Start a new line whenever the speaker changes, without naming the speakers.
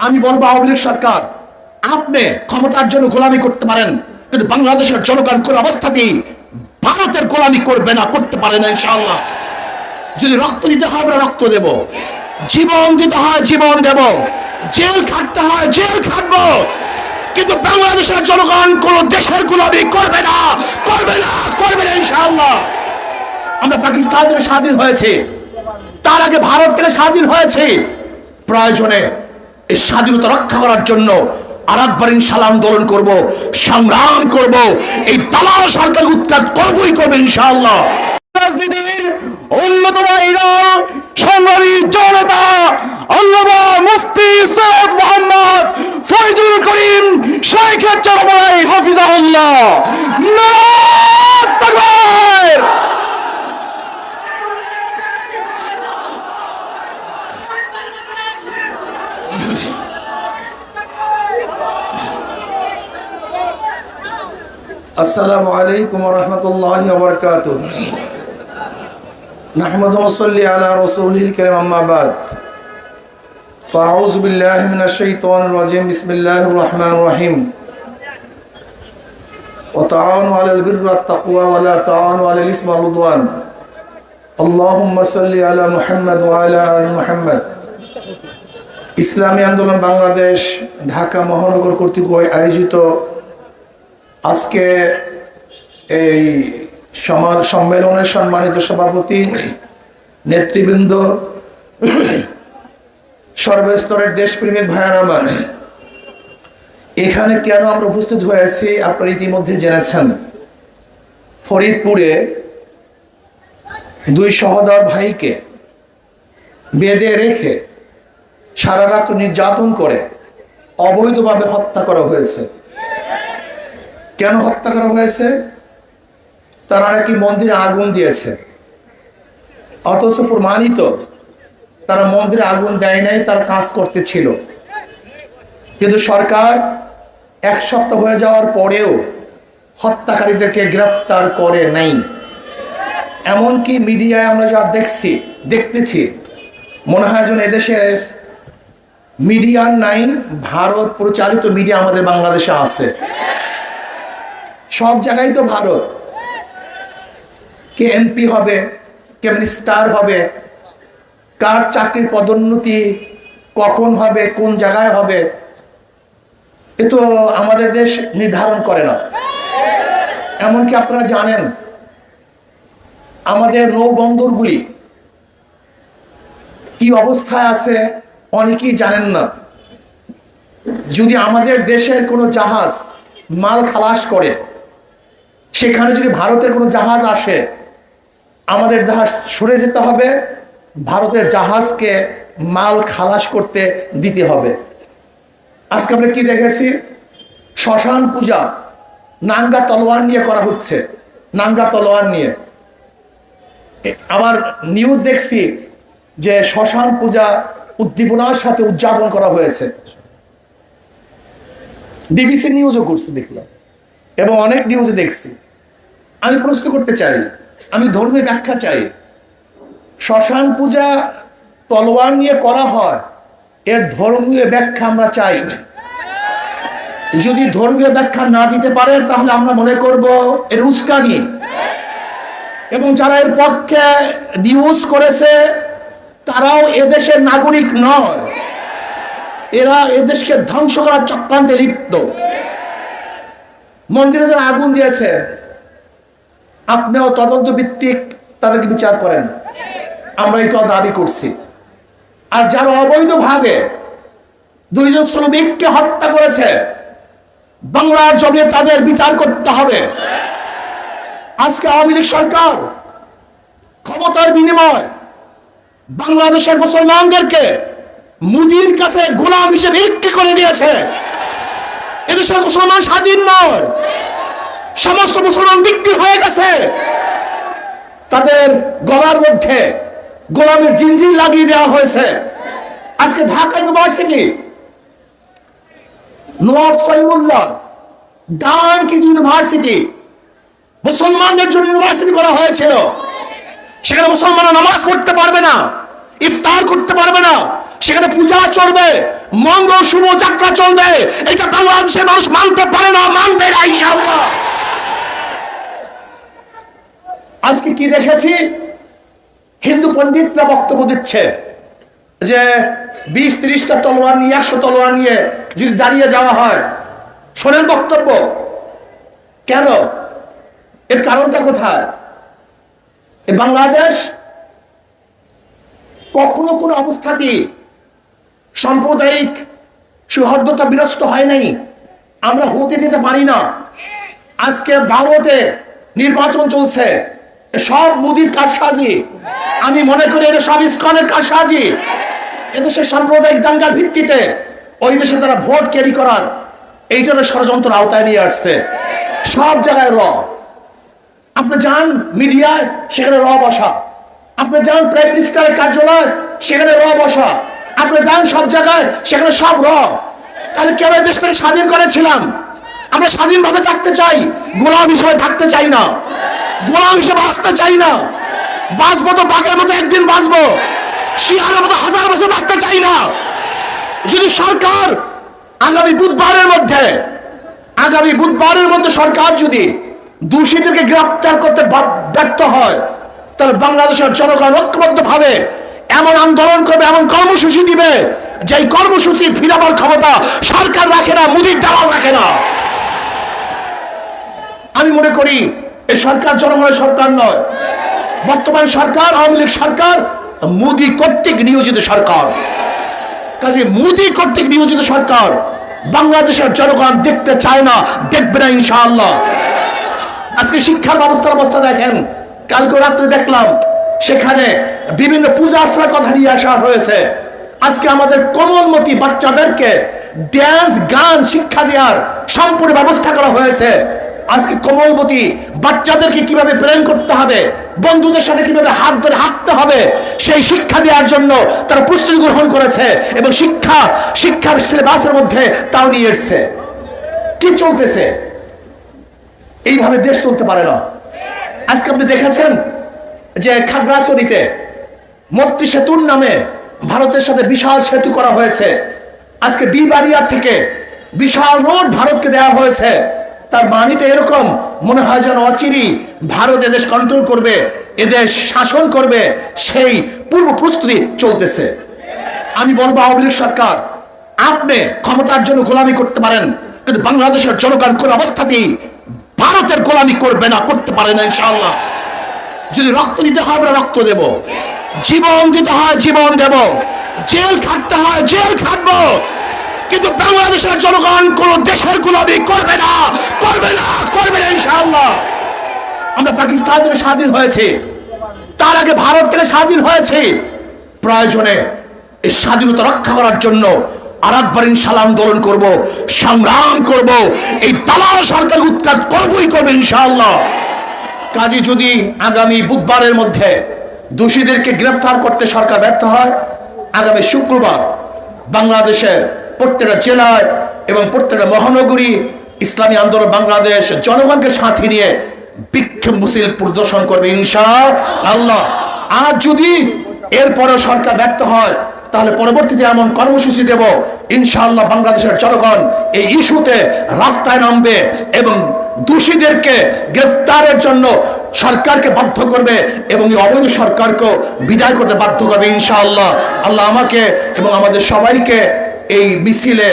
আমি বলবো আওয়ামী লীগ সরকার, আপনি ক্ষমতার জন্য গোলামি করতে পারেন, কিন্তু বাংলাদেশের জনগণ কোন অবস্থাতেই ভারতের গোলামি করবে না, করতে পারে না ইনশাআল্লাহ। যদি রক্ত দিতে হয় আমরা রক্ত দেব, জীবন দিতে হয় জীবন দেব, জেল খাটতে হয় জেল খাটবো, কিন্তু বাংলাদেশের জনগণ কোন দেশের গোলামি করবে না, করবে না, করবে না ইনশাআল্লাহ। আমরা পাকিস্তান থেকে স্বাধীন হয়েছে, তার আগে ভারত থেকে স্বাধীন হয়েছে। প্রয়োজনে এই স্বাধীনতা রক্ষা করার জন্য আরেকবার ইনশাআল্লাহ আন্দোলন করব, সংগ্রাম করব, এই দালাল সরকার উৎখাত করবই করবে ইনশাআল্লাহ। রাজনীতির অন্যতম সংগ্রামী জনতা আল্লামা মুফতি সৈয়দ মোহাম্মদ ফয়জুল করিম শেখ চরমনাই হাফিজাহুল্লাহ। নারায়ে তাকবীর।
আসসালামু আলাইকুম ওয়া রাহমাতুল্লাহি ওয়া বারাকাতুহু। নাহমাদু ওয়া নুসাল্লি আলা রাসূলিল কারীম, আম্মা বাদ। ফাআউযু বিল্লাহি মিনাশ শাইতানির রাজীম। বিসমিল্লাহির রাহমানির রাহিম। ওয়া তাআওয়ানু আলাল বিররি ওয়াত তাকওয়া ওয়া লা তাআওয়ানু আলাল ইসমি ওয়াল উদওয়ান। আল্লাহুম্মা সাল্লি আলা মুহাম্মাদ ওয়া আলা আলি মুহাম্মাদ। ইসলামী আন্দোলন বাংলাদেশ ঢাকা মহানগর কর্তৃক আয়োজিত আজকে এই সম্মেলনের সম্মানিত সভাপতি, নেতৃবৃন্দ, সর্বস্তরের দেশপ্রেমিক ভাইয়েরা আমার, এখানে কেন আমরা উপস্থিত হয়েছি আপনারা ইতিমধ্যে জেনেছেন। ফরিদপুরে দুই সহোদর ভাইকে বেঁধে রেখে সারা রাত নির্যাতন করে অবৈধভাবে হত্যা করা হয়েছে। কেন হত্যা করা হয়েছে? তারা নাকি মন্দিরে আগুন দিয়েছে, অথচ প্রমাণিত তারা মন্দিরে আগুন দেয় নাই, তার কাজ করতে ছিল। কিন্তু সরকার এক সপ্তাহ হয়ে যাওয়ার পরেও হত্যাকারীদেরকে গ্রেফতার করে নাই। এমনকি মিডিয়ায় আমরা যা দেখতেছি, মনে হয় যেন এদেশের মিডিয়ার নাই, ভারত পরিচালিত মিডিয়া আমাদের বাংলাদেশে আছে। সব জায়গায় তো ভারত, কে এমপি হবে, কে মিনিস্টার হবে, কার চাকরির পদোন্নতি কখন হবে, কোন জায়গায় হবে, এ তো আমাদের দেশ নির্ধারণ করে না। এমনকি আপনারা জানেন আমাদের নৌবন্দরগুলি কি অবস্থায় আছে অনেকেই জানেন না। যদি আমাদের দেশের কোনো জাহাজ মাল খালাস করে, সেখানে যদি ভারতের কোনো জাহাজ আসে, আমাদের জাহাজ সরে যেতে হবে, ভারতের জাহাজকে মাল খালাস করতে দিতে হবে। আজকে আমরা কি দেখেছি? শ্মশান পূজা নাঙ্গা তলোয়ার নিয়ে করা হচ্ছে, নাঙ্গা তলোয়ার নিয়ে। আবার নিউজ দেখছি যে শ্মশান পূজা উদ্দীপনার সাথে উদযাপন করা হয়েছে। বিবিসি নিউজও করছে দেখলাম, এবং অনেক নিউজে দেখছি। আমি প্রশ্ন করতে চাই, আমি ধর্মীয় ব্যাখ্যা চাই। শ্মশান পূজা তলোয়ার নিয়ে করা হয়, এর ধর্মীয় ব্যাখ্যা আমরা চাই। যদি ধর্মীয় ব্যাখ্যা না দিতে পারে তাহলে আমরা মনে করব এর উস্কানি, এবং যারা এর পক্ষে নিউজ করেছে তারাও এদেশের নাগরিক নয়, এরা এদেশকে ধ্বংস করার চক্রান্তে লিপ্ত। মন্দিরে যারা আগুন দিয়েছে, আপনিও তদন্ত ভিত্তিক তাদেরকে বিচার করেন, আমরা এটা দাবি করছি। আর যারা অবৈধভাবে দুইজন শ্রমিককে হত্যা করেছে, বাংলার জমিয়ে তাদের বিচার করতে হবে। আজকে আওয়ামী লীগ সরকার ক্ষমতার বিনিময় বাংলাদেশের মুসলমানদেরকে মুদির কাছে গোলাম হিসেবে বিক্রি করে দিয়েছে। এদেশের মুসলমান স্বাধীন নয়, সমস্ত মুসলমান বিক্রি হয়ে গেছে। তাদের গলার মধ্যে গোলামের জিনজির লাগিয়ে দেওয়া হয়েছে। আজকে Dhaka university Nawab Salimullah Dunkin university মুসলমানদের জন্য ইউনিভার্সিটি করা হয়েছিল। সেখানে মুসলমানরা নামাজ পড়তে পারবে না, ইফতার করতে পারবে না, সেখানে পূজা চলবে,
মঙ্গল শুভ যাত্রা চলবে, এটা বাংলাদেশের মানুষ মানতে পারে না, মানবে না ইনশাআল্লাহ।
আজকে কি দেখেছি, হিন্দু পণ্ডিতরা বক্তব্য দিচ্ছে যে 20-30টা তলোয়ার নিয়ে 100 তলোয়ার নিয়ে যদি দাঁড়িয়ে যাওয়া হয়। শোনেন বক্তব্য, কেন, এর কারণটা কোথায়? এই বাংলাদেশ কখনো কোনো অবস্থাতেই সাম্প্রদায়িক সৌহার্দ্যতা বিনষ্ট হয় নাই, আমরা হতে দিতে পারি না। আজকে ভারতে নির্বাচন চলছে, সব মোদির কারসাজি, আমি মনে করি এটা সব ইসকনের কারসাজি। এদেশে সাম্প্রদায়িক দাঙ্গার ভিত্তিতে ওই দেশে তারা ভোট ক্যারি করার এইটার ষড়যন্ত্র আওতায় নিয়ে আসছে। সব জায়গায় র, আপনি যান মিডিয়ায় সেখানে র বসা, আপনি যান প্রাইম মিনিস্টারের কার্যালয় সেখানে র বসা, আপনি যান সব জায়গায় সেখানে সব র। তাহলে কেন এই দেশটাকে স্বাধীন করেছিলাম? আমরা স্বাধীনভাবে থাকতে চাই, গোলাম হিসেবে থাকতে চাই না, গোলাম হিসেবে বাঁচতে চাই না। বাঁচবো তো বাঘের মতো একদিন বাঁচবো, শিয়ালের মতো 1000 বছর বাঁচতে চাই না। যদি সরকার আগামী বুধবারের মধ্যে সরকার যদি দোষীদেরকে গ্রেফতার করতে ব্যর্থ হয়, তাহলে বাংলাদেশের জনগণ ঐক্যবদ্ধভাবে এমন আন্দোলন করবে, এমন কর্মসূচি দিবে, যে কর্মসূচি ফিরাবার ক্ষমতা সরকার রাখে না, মোদির দালাল রাখে না। আমি মনে করি এই সরকার জনগণের সরকার নয়, বর্তমান সরকার আওয়ামী লীগ সরকার মোদি কর্তৃক নিয়োজিত সরকার। কাজে মোদি কর্তৃক নিয়োজিত সরকার বাংলাদেশের জনগণ দেখতে চায় না, দেখবে না ইনশাআল্লাহ। আজকে শিক্ষার ব্যবস্থার অবস্থা দেখেন, কালকে রাত্রে দেখলাম সেখানে বিভিন্ন পূজা আশ্রয়ের কথা নিয়ে আসা হয়েছে। আজকে আমাদের কোমলমতি বাচ্চাদেরকে ড্যান্স গান শিক্ষা দেওয়ার সম্পূর্ণ ব্যবস্থা করা হয়েছে। আজকে কোমলমতি বাচ্চাদেরকে কিভাবে প্রেম করতে হবে, বন্ধুদের সাথে কিভাবে হাত ধরে হাঁটতে হবে, সেই শিক্ষা দেওয়ার জন্য তারা প্রস্তুতি গ্রহণ করেছে এবং শিক্ষার সিলেবাসের মধ্যে তাও নিয়ে এসছে। কি চলতেছে? এইভাবে দেশ চলতে পারে না। আজকে আপনি দেখেছেন যে খাগড়াছড়িতে মৈত্রী সেতুর নামে ভারতের সাথে বিশাল সেতু করা হয়েছে। আজকে বিবাড়িয়ার থেকে বিশাল রোড ভারতকে দেওয়া হয়েছে। তার মানিতে এরকম মনে হয় যেন অচিরি ভারত এদেশ কন্ট্রোল করবে, এদেশ শাসন করবে, সেই পূর্ব প্রস্তুতি চলতেছে। আমি বলবো আওয়ামী লীগ সরকার, আপনি ক্ষমতার জন্য গোলামি করতে পারেন, কিন্তু বাংলাদেশের জনগণ কোন অবস্থাতেই ভারতের গোলামি করবে না, করতে পারে না ইনশাআল্লাহ। যদি রক্ত দিতে হয় আমরা রক্ত দেব, জীবন দিতে হয় জীবন দেব, জেল খাটতে হয় জেল খাটবো, কিন্তু বাংলাদেশের জনগণ কোন দেশের গোলামি করবে না, করবে না, করবে না ইনশাআল্লাহ। আমরা পাকিস্তান থেকে স্বাধীন হয়েছে, তার আগে ভারত থেকে স্বাধীন হয়েছে। প্রয়োজনে এই স্বাধীনতা রক্ষা করার জন্য আরেকবার ইনশাআল্লাহ আন্দোলন করব, সংগ্রাম করব, এই দালাল সরকার উৎখাত করবই করবে ইনশাআল্লাহ। কাজে যদি আগামী বুধবারের মধ্যে দোষীদেরকে গ্রেফতার করতে সরকার ব্যর্থ হয়, আগামী শুক্রবার বাংলাদেশের প্রত্যেকটা জেলায় এবং প্রত্যেকটা মহানগরী ইসলামী আন্দোলন বাংলাদেশ জনগণকে সাথে নিয়ে বিক্ষোভ মিছিল প্রদর্শন করবে ইনশাআল্লাহ। আর যদি এরপরে সরকার ব্যর্থ হয়, তাহলে পরবর্তীতে এমন কর্মসূচি দেব ইনশাআল্লাহ। বাংলাদেশের জনগণ এই ইস্যুতে রাস্তায় নামবে এবং দোষীদেরকে গ্রেফতারের জন্য সরকারকে বাধ্য করবে এবং এই অবৈধ সরকারকে বিদায় করতে বাধ্য করবে ইনশাআল্লাহ। আল্লাহ আমাকে এবং আমাদের সবাইকে এই মিছিলে